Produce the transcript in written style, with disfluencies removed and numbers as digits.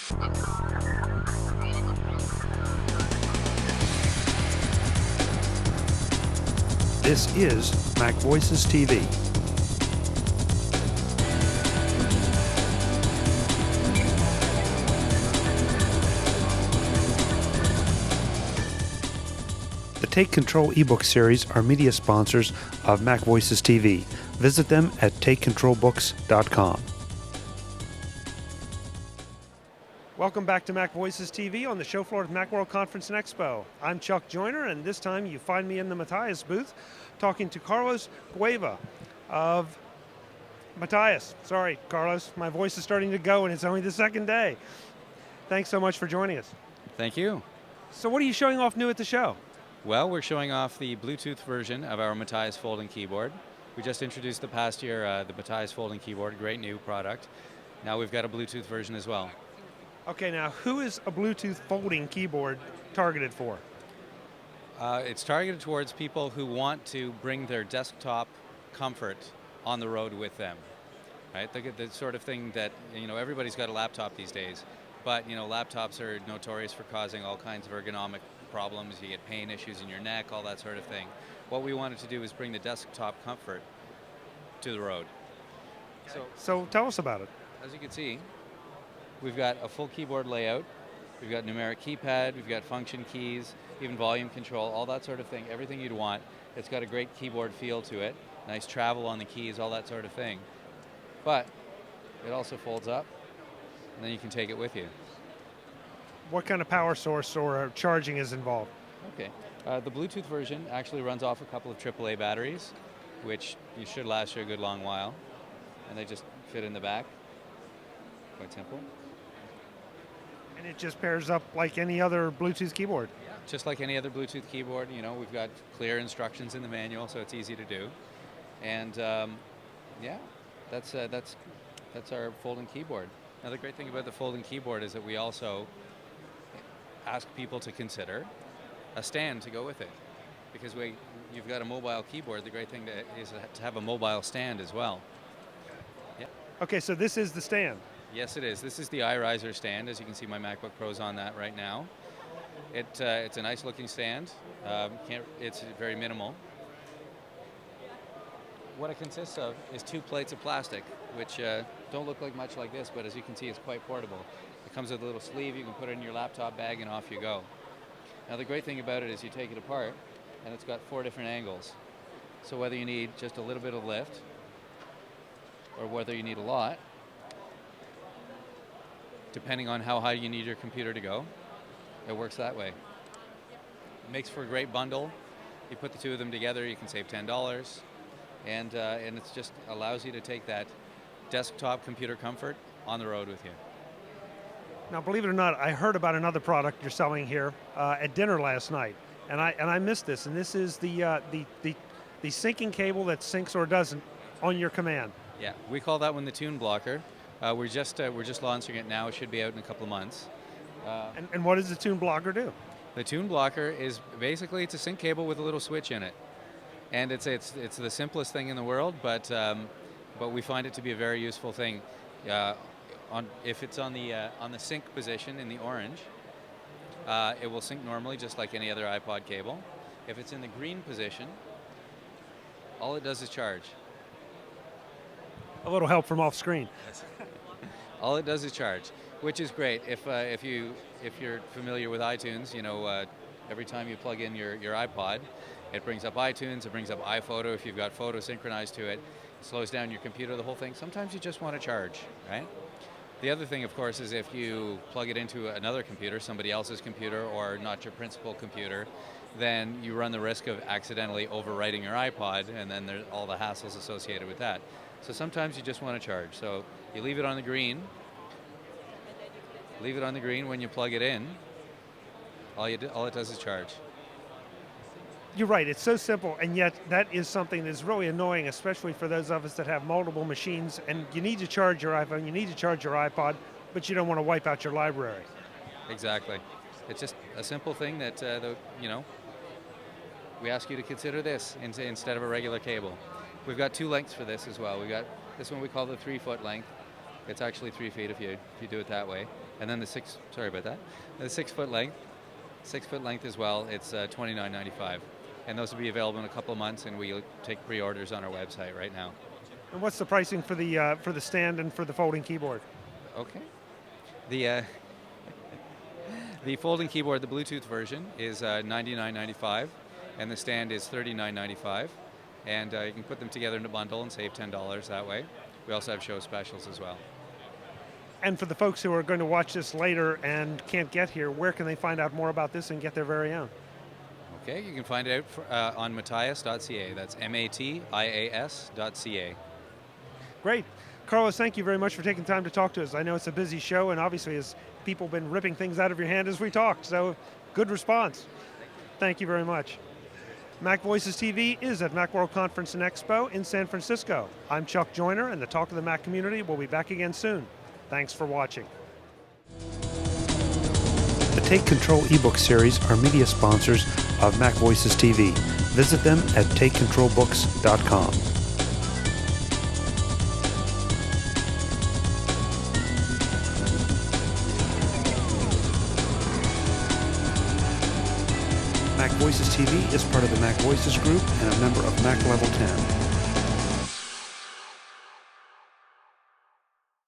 This is MacVoices TV. The Take Control ebook series are media sponsors of MacVoices TV. Visit them at takecontrolbooks.com. Welcome back to MacVoices TV on the show floor of Macworld Conference and Expo. I'm Chuck Joyner, and this time you find me in the Matias booth talking to Carlos Gouveia of Matias. Sorry, Carlos, my voice is starting to go and it's only the second day. Thanks so much for joining us. Thank you. So what are you showing off new at the show? Well, we're showing off the Bluetooth version of our Matias folding keyboard. We just introduced the past year the Matias folding keyboard, great new product. Now we've got a Bluetooth version as well. Okay, now who is a Bluetooth folding keyboard targeted for? It's targeted towards people who want to bring their desktop comfort on the road with them, right? The sort of thing that, everybody's got a laptop these days, but, laptops are notorious for causing all kinds of ergonomic problems. You get pain issues in your neck, all that sort of thing. What we wanted to do is bring the desktop comfort to the road. So tell us about it. As you can see, we've got a full keyboard layout. We've got numeric keypad, we've got function keys, even volume control, all that sort of thing, everything you'd want. It's got a great keyboard feel to it, nice travel on the keys, all that sort of thing. But it also folds up, and then you can take it with you. What kind of power source or charging is involved? Okay, the Bluetooth version actually runs off a couple of AAA batteries, which you should last you a good long while, and they just fit in the back, quite simple. And it just pairs up like any other Bluetooth keyboard? Yeah. Just like any other Bluetooth keyboard, we've got clear instructions in the manual, so it's easy to do. And that's our folding keyboard. Now the great thing about the folding keyboard is that we also ask people to consider a stand to go with it. Because you've got a mobile keyboard, the great thing is to have a mobile stand as well. Yeah. Okay, so this is the stand. Yes, it is. This is the iRizer stand. As you can see, my MacBook Pro's on that right now. It's a nice looking stand. It's very minimal. What it consists of is 2 plates of plastic, which don't look like much like this, but as you can see, it's quite portable. It comes with a little sleeve. You can put it in your laptop bag and off you go. Now the great thing about it is you take it apart and it's got 4 different angles. So whether you need just a little bit of lift or whether you need a lot, depending on how high you need your computer to go, it works that way. It makes for a great bundle. You put the 2 of them together, you can save $10, and it just allows you to take that desktop computer comfort on the road with you. Now, believe it or not, I heard about another product you're selling here at dinner last night, and I missed this. And this is the syncing cable that syncs or doesn't on your command. Yeah, we call that one the tune blocker. We're just launching it now. It should be out in a couple of months. And what does the tune blocker do? The tune blocker is basically it's a sync cable with a little switch in it, and it's the simplest thing in the world, but we find it to be a very useful thing. If it's on the sync position in the orange, it will sync normally just like any other iPod cable. If it's in the green position, all it does is charge. A little help from off screen. All it does is charge, which is great. If you're familiar with iTunes, every time you plug in your iPod, it brings up iTunes, it brings up iPhoto. If you've got photo synchronized to it, it slows down your computer, the whole thing. Sometimes you just want to charge, right? The other thing, of course, is if you plug it into another computer, somebody else's computer, or not your principal computer, then you run the risk of accidentally overwriting your iPod, and then there's all the hassles associated with that. So sometimes you just want to charge. So you leave it on the green. Leave it on the green when you plug it in. All it does is charge. You're right, it's so simple, and yet that is something that's really annoying, especially for those of us that have multiple machines, and you need to charge your iPhone, you need to charge your iPod, but you don't want to wipe out your library. Exactly. It's just a simple thing that, we ask you to consider this instead of a regular cable. We've got 2 lengths for this as well. We've got this one we call the 3-foot length, It's actually 3 feet if you do it that way. And then the 6 foot length, 6 foot length as well. It's $29.95, and those will be available in a couple of months. And we'll take pre-orders on our website right now. And what's the pricing for the stand and for the folding keyboard? Okay. The the folding keyboard, the Bluetooth version, is $99.95, and the stand is $39.95. And you can put them together in a bundle and save $10 that way. We also have show specials as well. And for the folks who are going to watch this later and can't get here, where can they find out more about this and get their very own? Okay, you can find it out on matias.ca. That's MATIAS.ca. Great. Carlos, thank you very much for taking time to talk to us. I know it's a busy show, and obviously as people have been ripping things out of your hand as we talked, so good response. Thank you very much. MacVoices TV is at Macworld Conference and Expo in San Francisco. I'm Chuck Joyner, and the Talk of the Mac community will be back again soon. Thanks for watching. The Take Control ebook series are media sponsors of MacVoices TV. Visit them at takecontrolbooks.com. MacVoices TV is part of the MacVoices Group and a member of Mac Level 10.